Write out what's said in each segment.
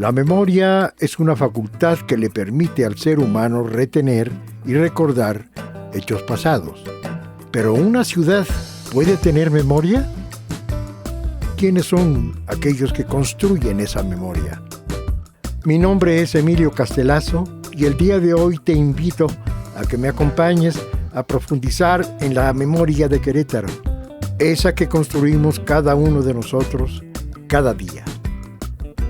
La memoria es una facultad que le permite al ser humano retener y recordar hechos pasados. ¿Pero una ciudad puede tener memoria? ¿Quiénes son aquellos que construyen esa memoria? Mi nombre es Emilio Castelazo y el día de hoy te invito a que me acompañes a profundizar en la memoria de Querétaro, esa que construimos cada uno de nosotros cada día.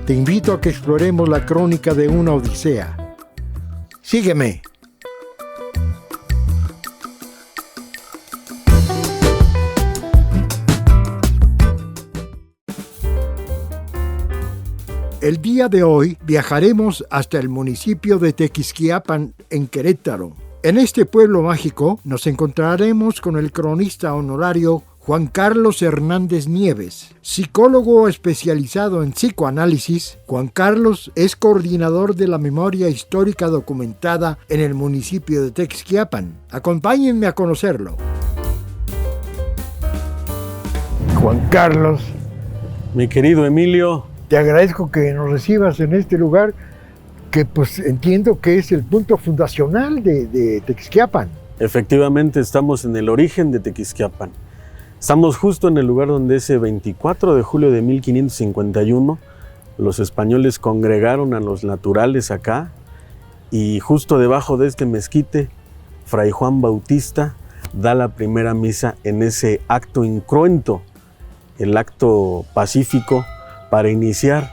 Te invito a que exploremos la crónica de una odisea. Sígueme. El día de hoy viajaremos hasta el municipio de Tequisquiapan, en Querétaro. En este pueblo mágico nos encontraremos con el cronista honorario Juan Carlos Hernández Nieves. Psicólogo especializado en psicoanálisis, Juan Carlos es coordinador de la memoria histórica documentada en el municipio de Tequisquiapan. Acompáñenme a conocerlo. Juan Carlos. Mi querido Emilio. Te agradezco que nos recibas en este lugar que pues entiendo que es el punto fundacional de Tequisquiapan. Efectivamente estamos en el origen de Tequisquiapan. Estamos justo en el lugar donde ese 24 de julio de 1551 los españoles congregaron a los naturales acá y justo debajo de este mezquite, Fray Juan Bautista da la primera misa en ese acto incruento, el acto pacífico para iniciar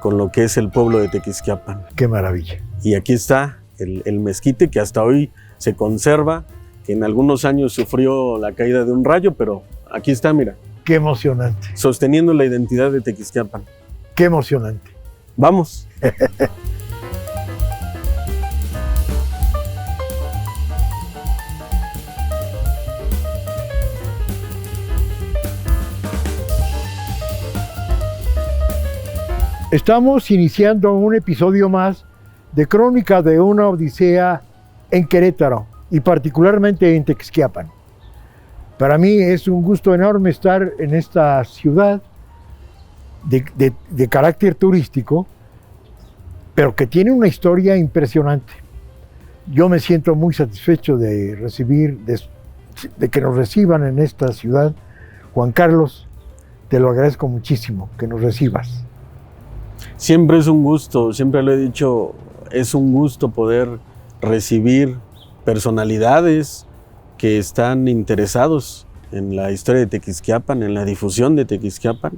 con lo que es el pueblo de Tequisquiapan. ¡Qué maravilla! Y aquí está el mezquite que hasta hoy se conserva, que en algunos años sufrió la caída de un rayo, pero aquí está, mira. ¡Qué emocionante! Sosteniendo la identidad de Tequisquiapan. ¡Qué emocionante! ¡Vamos! Estamos iniciando un episodio más de Crónica de una Odisea en Querétaro y particularmente en Tequisquiapan. Para mí es un gusto enorme estar en esta ciudad de carácter turístico, pero que tiene una historia impresionante. Yo me siento muy satisfecho de que nos reciban en esta ciudad. Juan Carlos, te lo agradezco muchísimo que nos recibas. Siempre es un gusto, siempre lo he dicho, es un gusto poder recibir personalidades que están interesados en la historia de Tequisquiapan, en la difusión de Tequisquiapan.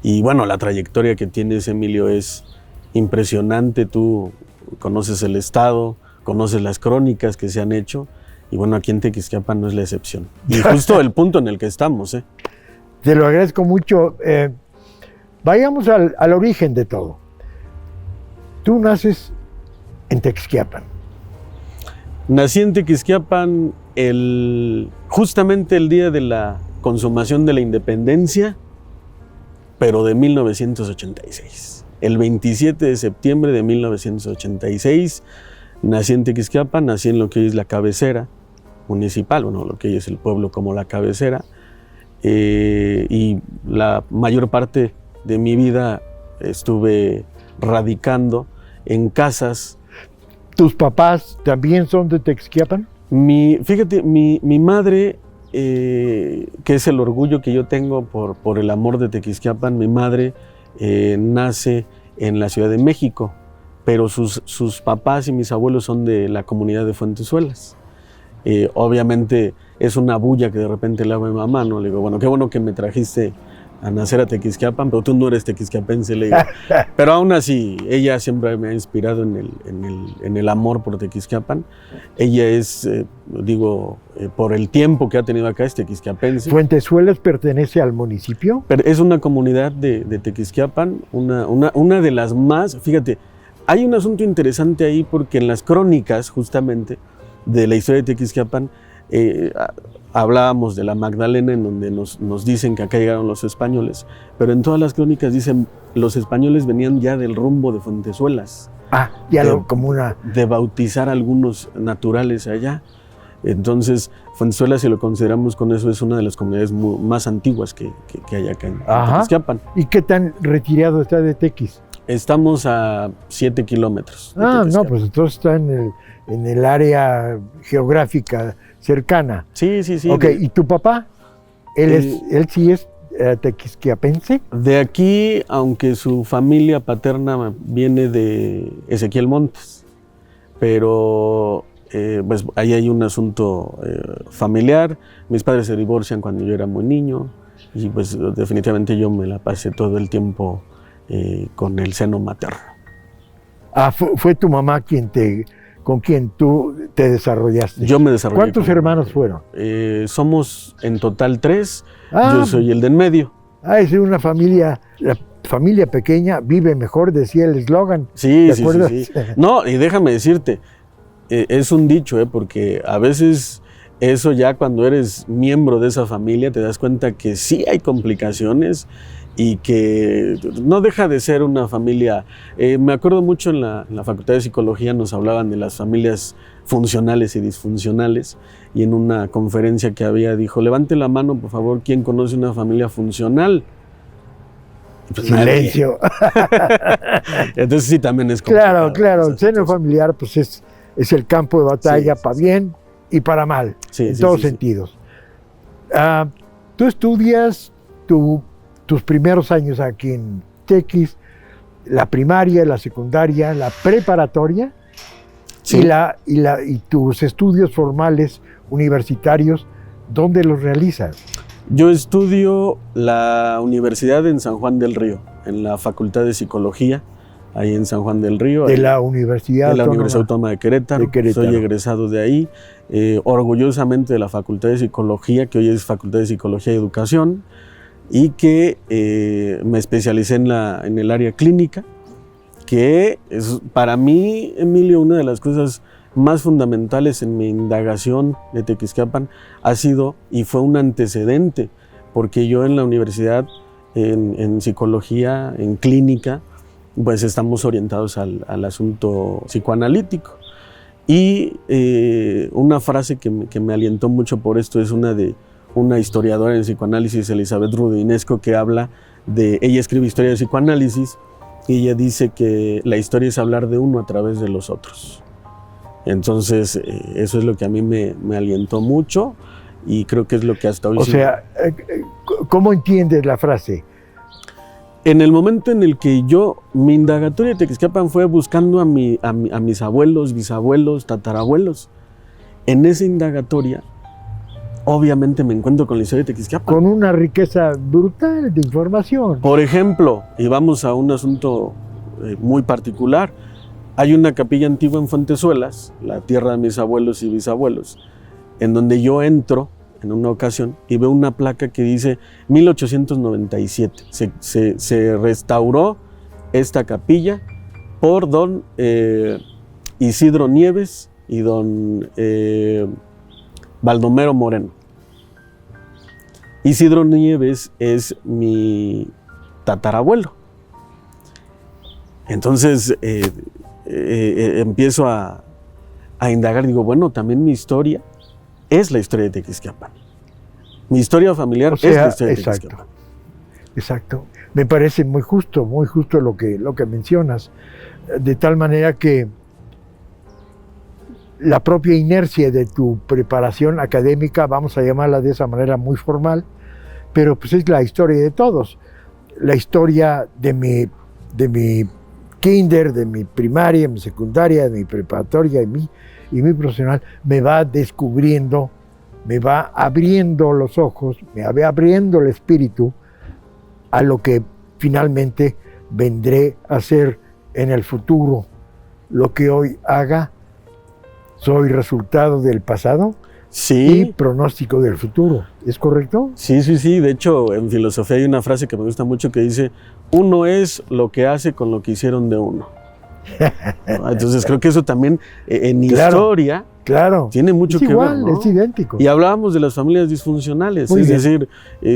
Y bueno, la trayectoria que tienes, Emilio, es impresionante. Tú conoces el estado, conoces las crónicas que se han hecho, y bueno, aquí en Tequisquiapan no es la excepción. Y justo el punto en el que estamos. Te lo agradezco mucho. Vayamos al origen de todo. Tú naces en Tequisquiapan. Nací en Tequisquiapan justamente el día de la consumación de la independencia, pero de 1986. El 27 de septiembre de 1986 nací en Tequisquiapan, nací en lo que es la cabecera municipal, bueno, lo que es el pueblo como la cabecera, y la mayor parte de mi vida estuve radicando en casas. ¿Tus papás también son de Tequisquiapan? Fíjate, mi madre, que es el orgullo que yo tengo por el amor de Tequisquiapan, mi madre nace en la Ciudad de México, pero sus papás y mis abuelos son de la comunidad de Fuentezuelas. Obviamente es una bulla que de repente le hago a mi mamá, ¿no? Le digo, bueno, qué bueno que me trajiste a nacer a Tequisquiapan, pero tú no eres tequisquiapense, le digo. Pero aún así, ella siempre me ha inspirado en el amor por Tequisquiapan. Ella es, por el tiempo que ha tenido acá, es tequisquiapense. ¿Fuentezuelas pertenece al municipio? Pero es una comunidad de Tequisquiapan, una de las más. Fíjate, hay un asunto interesante ahí porque en las crónicas, justamente, de la historia de Tequisquiapan, hablábamos de la Magdalena, en donde nos dicen que acá llegaron los españoles, pero en todas las crónicas dicen los españoles venían ya del rumbo de Fuentezuelas. Como una... De bautizar a algunos naturales allá. Entonces, Fuentezuelas, si lo consideramos con eso, es una de las comunidades más antiguas que hay acá en Tequisquiapan. ¿Y qué tan retirado está de Tequis? Estamos a 7 kilómetros. No, pues entonces está en el área geográfica cercana. Sí. Ok, ¿y tu papá? ¿Él sí es tequisquiapense? De aquí, aunque su familia paterna viene de Ezequiel Montes, pero pues ahí hay un asunto familiar. Mis padres se divorcian cuando yo era muy niño y pues definitivamente yo me la pasé todo el tiempo con el seno materno. ¿Fue tu mamá con quien tú te desarrollaste? Yo me desarrollé. ¿Cuántos hermanos fueron? Somos en total 3. Yo soy el de en medio. Es una familia, la familia pequeña vive mejor, decía el eslogan. Sí. No, y déjame decirte, es un dicho, porque a veces eso ya cuando eres miembro de esa familia te das cuenta que sí hay complicaciones y que no deja de ser una familia. Me acuerdo mucho en la Facultad de Psicología nos hablaban de las familias funcionales y disfuncionales, y en una conferencia que había dijo, levante la mano por favor, ¿quién conoce una familia funcional? Pues silencio. Entonces sí, también es complicado. Claro, el seno familiar pues es el campo de batalla para bien y para mal, en todos sentidos. Tú estudias tus primeros años aquí en Tequis, la primaria, la secundaria, la preparatoria, y tus estudios formales universitarios, ¿dónde los realizas? Yo estudio la universidad en San Juan del Río, en la Facultad de Psicología, ahí en San Juan del Río. De la Universidad Autónoma de Querétaro. Soy egresado de ahí, orgullosamente de la Facultad de Psicología, que hoy es Facultad de Psicología y Educación, y que me especialicé en el área clínica, que es para mí, Emilio, una de las cosas más fundamentales en mi indagación de Tequisquiapan ha sido y fue un antecedente, porque yo en la universidad, en psicología, en clínica, pues estamos orientados al asunto psicoanalítico. Y una frase que me alientó mucho por esto es una de una historiadora en psicoanálisis, Elizabeth Rudinesco, que habla ella escribe historia de psicoanálisis y ella dice que la historia es hablar de uno a través de los otros. Entonces, eso es lo que a mí me alientó mucho y creo que es lo que hasta hoy... O sea, ¿cómo entiendes la frase? En el momento en el que mi indagatoria de Tequisquiapan fue buscando a mis abuelos, bisabuelos, tatarabuelos. En esa indagatoria, obviamente me encuentro con la historia de Tequisquiapan. Con una riqueza brutal de información. Por ejemplo, y vamos a un asunto muy particular, hay una capilla antigua en Fuentezuelas, la tierra de mis abuelos y bisabuelos, en donde yo entro en una ocasión y veo una placa que dice 1897. Se restauró esta capilla por don Isidro Nieves y don Baldomero Moreno. Isidro Nieves es mi tatarabuelo. Entonces empiezo a indagar, digo, bueno, también mi historia es la historia de Tequisquiapan. Mi historia familiar es la historia de Tequisquiapan. Exacto. Me parece muy justo lo que mencionas. De tal manera que la propia inercia de tu preparación académica, vamos a llamarla de esa manera muy formal, pero pues es la historia de todos. La historia de mi kinder, de mi primaria, mi secundaria, de mi preparatoria y mi profesional, me va descubriendo, me va abriendo los ojos, me va abriendo el espíritu a lo que finalmente vendré a hacer en el futuro. Lo que hoy haga, soy resultado del pasado y pronóstico del futuro. ¿Es correcto? Sí. De hecho, en filosofía hay una frase que me gusta mucho que dice: uno es lo que hace con lo que hicieron de uno. Entonces creo que eso también en historia tiene mucho que ver, ¿no? Es idéntico. Y hablábamos de las familias disfuncionales, decir,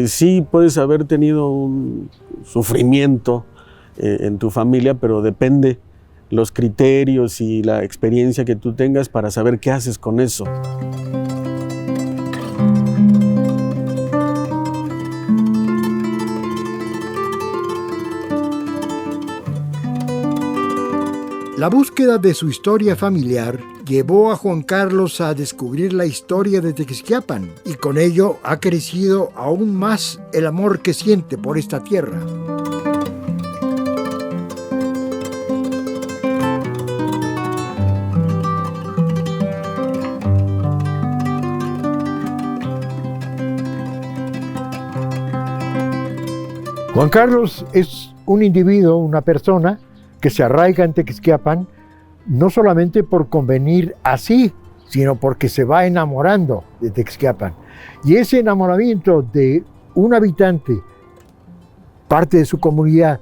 sí puedes haber tenido un sufrimiento en tu familia, pero depende los criterios y la experiencia que tú tengas para saber qué haces con eso. La búsqueda de su historia familiar llevó a Juan Carlos a descubrir la historia de Tequisquiapan y con ello ha crecido aún más el amor que siente por esta tierra. Juan Carlos es un individuo, una persona que se arraiga en Tequisquiapan no solamente por convenir así, sino porque se va enamorando de Tequisquiapan. Y ese enamoramiento de un habitante, parte de su comunidad,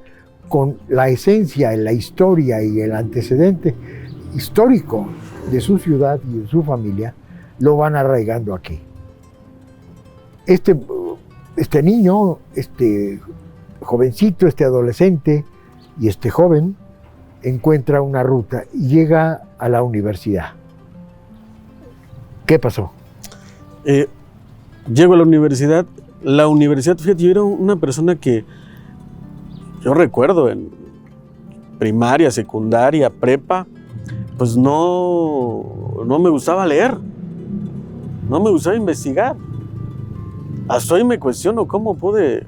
con la esencia, la historia y el antecedente histórico de su ciudad y de su familia, lo van arraigando aquí. Este niño, jovencito, adolescente y joven, encuentra una ruta y llega a la universidad. ¿Qué pasó? Llego a la universidad. La universidad, fíjate, yo era una persona que, yo recuerdo en primaria, secundaria, prepa, pues no me gustaba leer, no me gustaba investigar. Hasta hoy me cuestiono cómo pude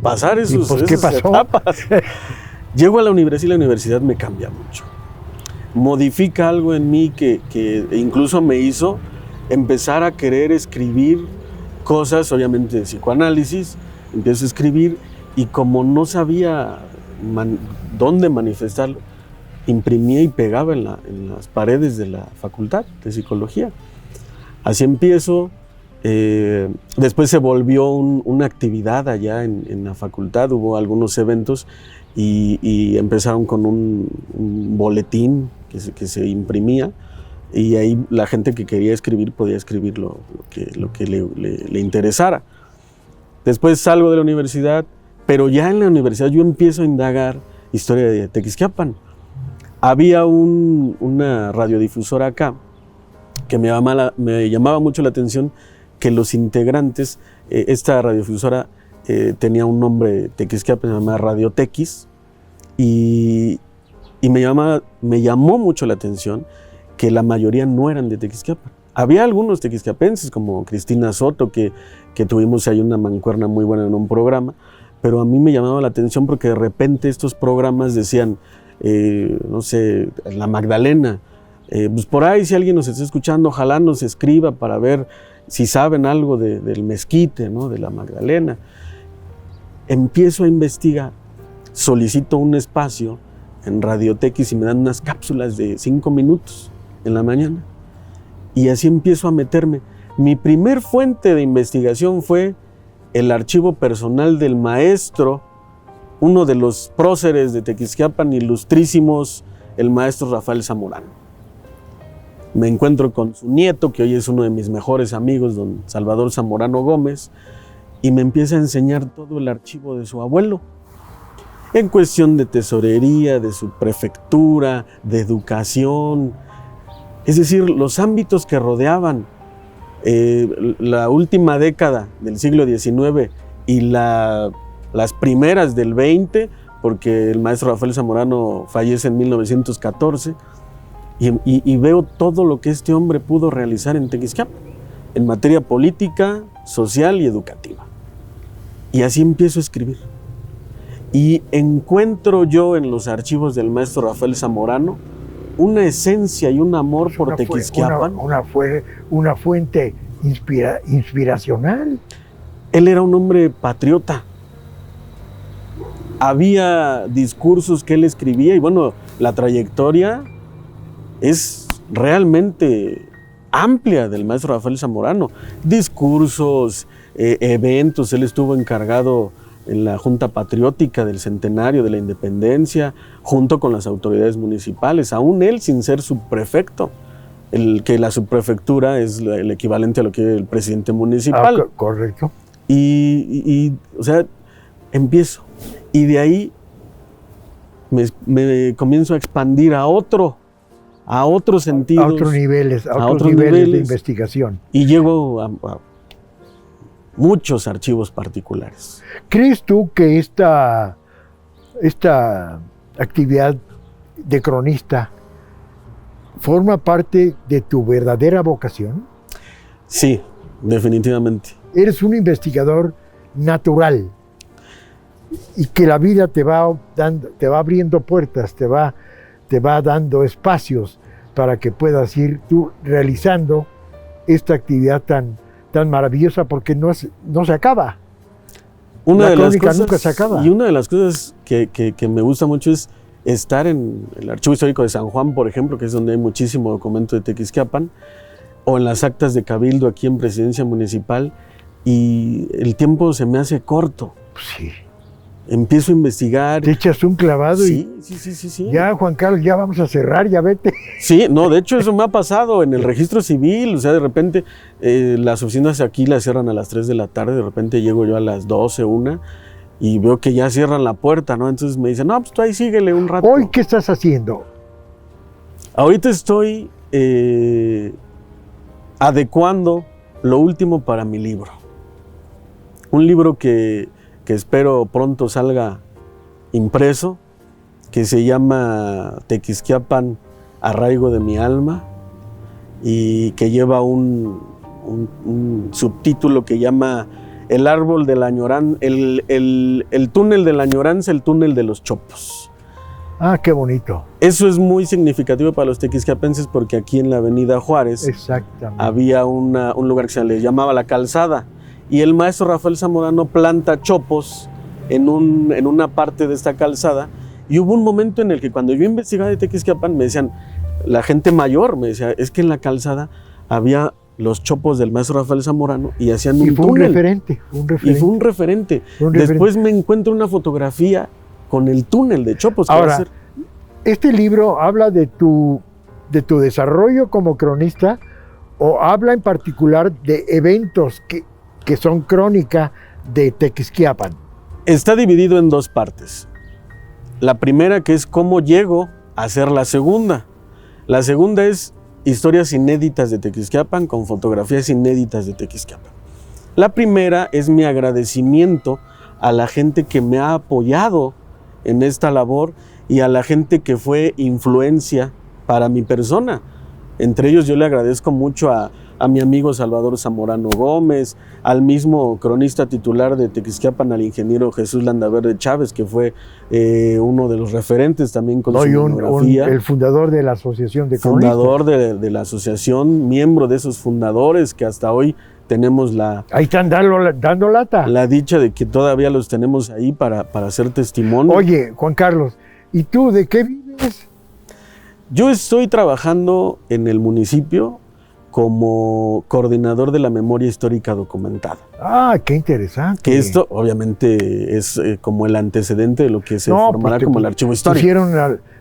pasar esas etapas. Llego a la universidad y la universidad me cambia mucho. Modifica algo en mí que incluso me hizo empezar a querer escribir cosas, obviamente de psicoanálisis. Empiezo a escribir y como no sabía dónde manifestarlo, imprimía y pegaba en las paredes de la facultad de psicología. Así empiezo. Después se volvió una actividad allá en la facultad, hubo algunos eventos y empezaron con un boletín que se imprimía y ahí la gente que quería escribir podía escribir lo que le interesara. Después salgo de la universidad, pero ya en la universidad yo empiezo a indagar historia de Tequisquiapan. Había una radiodifusora acá que me llamaba mucho la atención, que los integrantes, esta radiodifusora tenía un nombre Tequisquiapan, se llamaba Radio Tequis, y me llamó mucho la atención que la mayoría no eran de Tequisquiapan. Había algunos tequisquiapenses, como Cristina Soto, que tuvimos ahí una mancuerna muy buena en un programa, pero a mí me llamaba la atención porque de repente estos programas decían, no sé, La Magdalena, pues por ahí si alguien nos está escuchando, ojalá nos escriba para ver si saben algo del mezquite, ¿no? De La Magdalena. Empiezo a investigar, solicito un espacio en Radio Tequis y me dan unas cápsulas de 5 minutos en la mañana. Y así empiezo a meterme. Mi primer fuente de investigación fue el archivo personal del maestro, uno de los próceres de Tequisquiapan, ilustrísimos, el maestro Rafael Zamorano. Me encuentro con su nieto, que hoy es uno de mis mejores amigos, don Salvador Zamorano Gómez, y me empieza a enseñar todo el archivo de su abuelo, en cuestión de tesorería, de su prefectura, de educación, es decir, los ámbitos que rodeaban la última década del siglo XIX y las primeras del XX, porque el maestro Rafael Zamorano fallece en 1914, y veo todo lo que este hombre pudo realizar en Tequisquiapan, en materia política, social y educativa. Y así empiezo a escribir. Y encuentro yo en los archivos del maestro Rafael Zamorano una esencia y un amor por Tequisquiapan. Una fuente inspiracional. Él era un hombre patriota. Había discursos que él escribía y bueno, la trayectoria es realmente amplia del maestro Rafael Zamorano. Discursos, eventos, él estuvo encargado en la Junta Patriótica del Centenario de la Independencia, junto con las autoridades municipales, aún él sin ser subprefecto, que la subprefectura es el equivalente a lo que es el presidente municipal. Correcto. O sea, empiezo. Y de ahí me comienzo a expandir a otros sentidos. A otros niveles de investigación. Y llego a muchos archivos particulares. ¿Crees tú que esta actividad de cronista forma parte de tu verdadera vocación? Sí, definitivamente. Eres un investigador natural y que la vida te va abriendo puertas, te va dando espacios para que puedas ir tú realizando esta actividad tan maravillosa, porque no se acaba. La crónica nunca se acaba. Y una de las cosas que me gusta mucho es estar en el Archivo Histórico de San Juan, por ejemplo, que es donde hay muchísimo documento de Tequisquiapan, o en las actas de Cabildo aquí en Presidencia Municipal, y el tiempo se me hace corto. Sí. Empiezo a investigar. Te echas un clavado sí. Ya, Juan Carlos, ya vamos a cerrar, ya vete. Sí, no, de hecho eso me ha pasado en el registro civil, o sea, de repente las oficinas aquí las cierran a las 3 de la tarde, de repente llego yo a las 12, 1, y veo que ya cierran la puerta, ¿no? Entonces me dicen, no, pues tú ahí síguele un rato. ¿Hoy qué estás haciendo? Ahorita estoy adecuando lo último para mi libro. Un libro que espero pronto salga impreso, que se llama Tequisquiapan, arraigo de mi alma, y que lleva un subtítulo que llama El árbol de la añoranza, el túnel de la añoranza, el túnel de los chopos. Ah, qué bonito. Eso es muy significativo para los tequisquiapenses, porque aquí en la avenida Juárez había un lugar que se le llamaba La Calzada, y el maestro Rafael Zamorano planta chopos en una parte de esta calzada, y hubo un momento en el que cuando yo investigaba de Tequisquiapan me decían, la gente mayor me decía, es que en la calzada había los chopos del maestro Rafael Zamorano y hacían un túnel. Y fue un referente. Después me encuentro una fotografía con el túnel de chopos. Ahora, ¿este libro habla de tu desarrollo como cronista o habla en particular de eventos que son crónica de Tequisquiapan? Está dividido en dos partes. La primera, que es cómo llego a hacer la segunda. La segunda es historias inéditas de Tequisquiapan con fotografías inéditas de Tequisquiapan. La primera es mi agradecimiento a la gente que me ha apoyado en esta labor y a la gente que fue influencia para mi persona. Entre ellos yo le agradezco mucho a mi amigo Salvador Zamorano Gómez, al mismo cronista titular de Tequisquiapan, al ingeniero Jesús Landaverde Chávez, que fue uno de los referentes también con su monografía. El fundador de la Asociación de Cronistas. Fundador de la asociación, miembro de esos fundadores que hasta hoy tenemos ahí están dando lata. La dicha de que todavía los tenemos ahí para hacer testimonio. Oye, Juan Carlos, ¿y tú de qué vives? Yo estoy trabajando en el municipio como coordinador de la memoria histórica documentada. Ah, qué interesante. Que esto obviamente es como el antecedente de lo que se formará como el archivo histórico.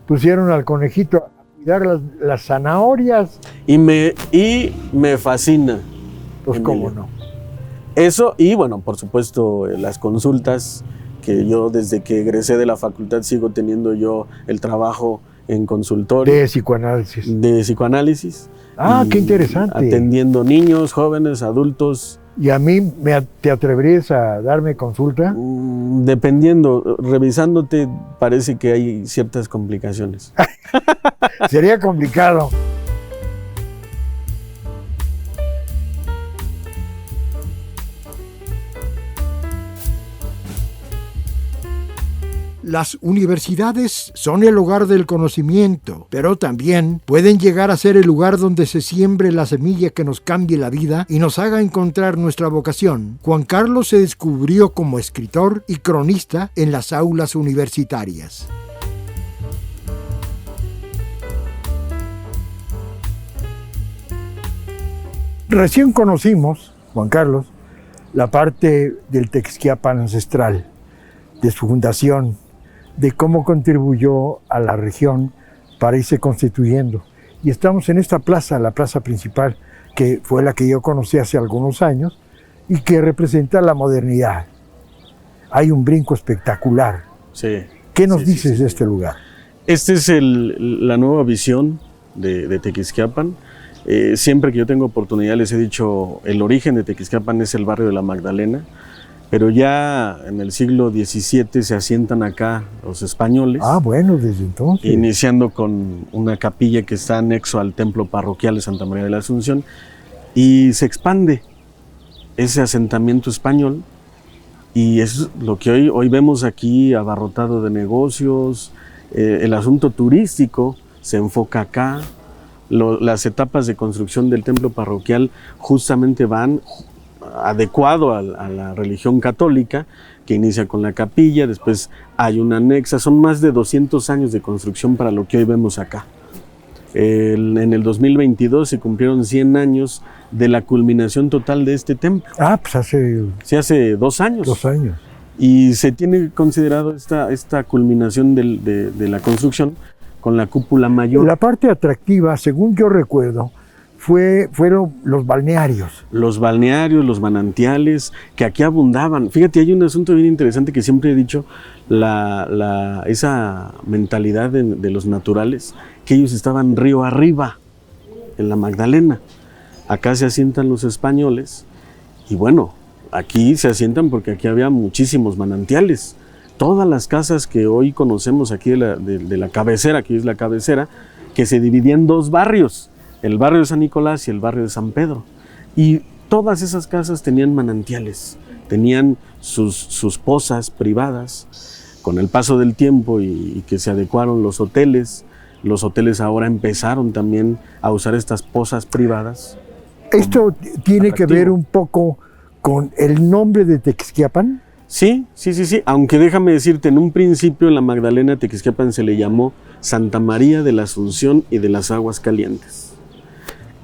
Pusieron al conejito a cuidar las zanahorias. Y me fascina. Pues cómo no. Eso, y bueno, por supuesto, las consultas, que yo desde que egresé de la facultad sigo teniendo yo el trabajo en consultorio. De psicoanálisis. Ah, qué interesante. Atendiendo niños, jóvenes, adultos. ¿Y a mí te atreverías a darme consulta? Dependiendo, revisándote parece que hay ciertas complicaciones. Sería complicado. Las universidades son el hogar del conocimiento, pero también pueden llegar a ser el lugar donde se siembre la semilla que nos cambie la vida y nos haga encontrar nuestra vocación. Juan Carlos se descubrió como escritor y cronista en las aulas universitarias. Recién conocimos, Juan Carlos, la parte del Tequisquiapan ancestral, de su fundación, de cómo contribuyó a la región para irse constituyendo. Y estamos en esta plaza, la plaza principal, que fue la que yo conocí hace algunos años y que representa la modernidad. Hay un brinco espectacular. Sí. ¿Qué nos dices de este lugar? Esta es la nueva visión de Tequisquiapan. Siempre que yo tengo oportunidad les he dicho, el origen de Tequisquiapan es el barrio de la Magdalena. pero ya en el siglo XVII se asientan acá los españoles. Ah, bueno, desde entonces. Iniciando con una capilla que está anexo al templo parroquial de Santa María de la Asunción, y se expande ese asentamiento español, y es lo que hoy vemos aquí, abarrotado de negocios. El asunto turístico se enfoca acá. Las etapas de construcción del templo parroquial justamente van adecuado a la religión católica, que inicia con la capilla, después hay una anexa. Son más de 200 años de construcción para lo que hoy vemos acá. En el 2022 se cumplieron 100 años de la culminación total de este templo. Ah, pues hace 2 años. 2 años. Y se tiene considerado esta culminación de la construcción con la cúpula mayor. La parte atractiva, según yo recuerdo, fueron los balnearios. Los balnearios, los manantiales, que aquí abundaban. Fíjate, hay un asunto bien interesante que siempre he dicho, esa mentalidad de los naturales, que ellos estaban río arriba, en la Magdalena. Acá se asientan los españoles, y bueno, aquí se asientan porque aquí había muchísimos manantiales. Todas las casas que hoy conocemos aquí de la cabecera, aquí es la cabecera, que se dividían en 2 barrios, el barrio de San Nicolás y el barrio de San Pedro. Y todas esas casas tenían manantiales, tenían sus pozas privadas. Con el paso del tiempo y que se adecuaron los hoteles ahora empezaron también a usar estas pozas privadas. ¿Esto tiene que ver un poco con el nombre de Tequisquiapan? Sí, aunque déjame decirte, en un principio en la Magdalena Tequisquiapan se le llamó Santa María de la Asunción y de las Aguas Calientes.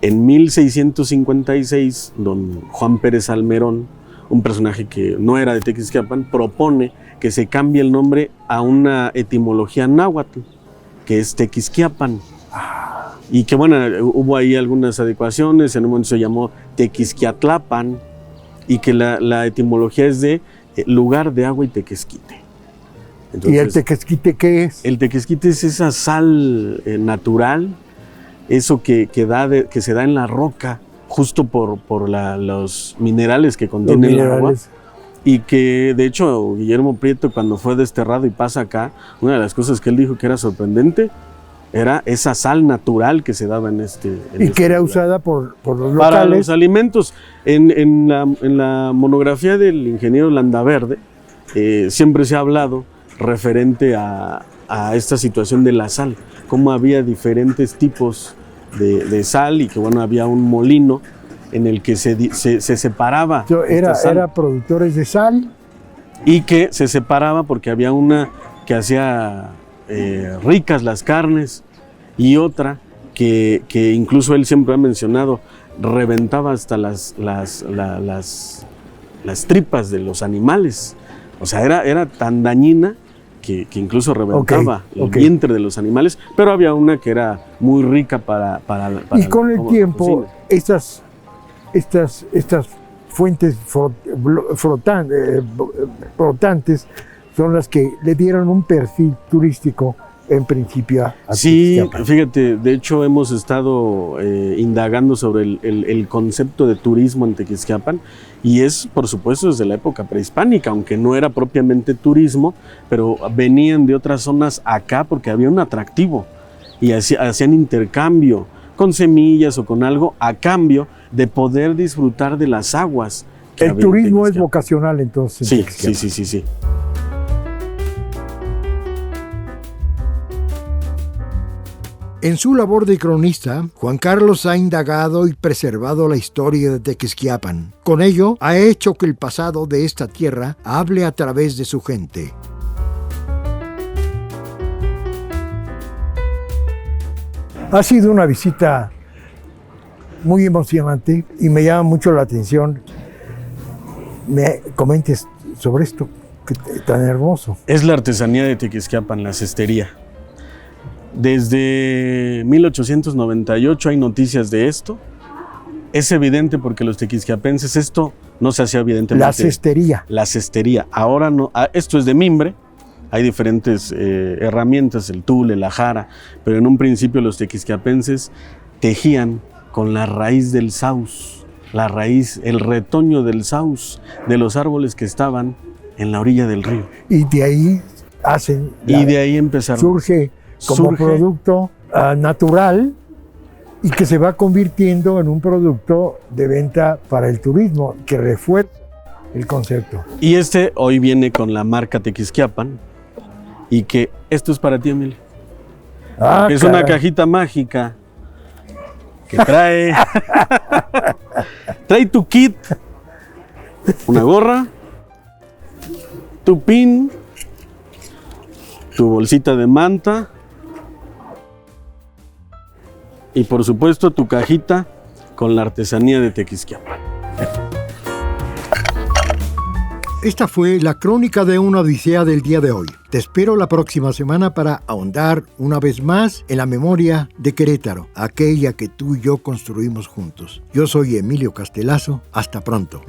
En 1656, don Juan Pérez Almerón, un personaje que no era de Tequisquiapan, propone que se cambie el nombre a una etimología náhuatl, que es Tequisquiapan. Y que bueno, hubo ahí algunas adecuaciones, en un momento se llamó Tequisquiatlapan, y que la etimología es de lugar de agua y tequesquite. Entonces, ¿y el tequesquite qué es? El tequesquite es esa sal natural, eso que se da en la roca, justo por los minerales que contiene el agua. Y que de hecho Guillermo Prieto, cuando fue desterrado y pasa acá, una de las cosas que él dijo que era sorprendente era esa sal natural que se daba en y que era usada por los locales para los alimentos. En la monografía del ingeniero Landaverde siempre se ha hablado referente a esta situación de la sal, cómo había diferentes tipos de sal, y que bueno, había un molino en el que se separaba. Era productores de sal. Y que se separaba porque había una que hacía ricas las carnes, y otra que incluso él siempre ha mencionado, reventaba hasta las tripas de los animales. O sea, era tan dañina que incluso reventaba el vientre de los animales, pero había una que era muy rica para y con el tiempo estas fuentes flotantes son las que le dieron un perfil turístico en principio a sí, Tequisquiapan. Fíjate, de hecho hemos estado indagando sobre el concepto de turismo en Tequisquiapan, y es por supuesto desde la época prehispánica, aunque no era propiamente turismo, pero venían de otras zonas acá porque había un atractivo y hacían intercambio con semillas o con algo a cambio de poder disfrutar de las aguas. El turismo es vocacional entonces. Sí. En su labor de cronista, Juan Carlos ha indagado y preservado la historia de Tequisquiapan. Con ello, ha hecho que el pasado de esta tierra hable a través de su gente. Ha sido una visita muy emocionante y me llama mucho la atención. Me comentes sobre esto tan hermoso. Es la artesanía de Tequisquiapan, la cestería. Desde 1898 hay noticias de esto. Es evidente porque los tequisquiapenses, esto no se hacía evidentemente. La cestería. La cestería. Ahora no, esto es de mimbre. Hay diferentes herramientas, el tule, la jara, pero en un principio los tequisquiapenses tejían con la raíz del saus. la raíz, el retoño del saus de los árboles que estaban en la orilla del río. Y de ahí hacen... Y de ahí empezaron. Surge como producto natural y que se va convirtiendo en un producto de venta para el turismo, que refuerza el concepto. Y hoy viene con la marca Tequisquiapan, y que esto es para ti, Emilio. Es caray. una cajita mágica que trae tu kit, una gorra, tu pin, tu bolsita de manta y por supuesto tu cajita con la artesanía de Tequisquiapan. Esta fue la crónica de una odisea del día de hoy. Te espero la próxima semana para ahondar una vez más en la memoria de Querétaro, aquella que tú y yo construimos juntos. Yo soy Emilio Castelazo. Hasta pronto.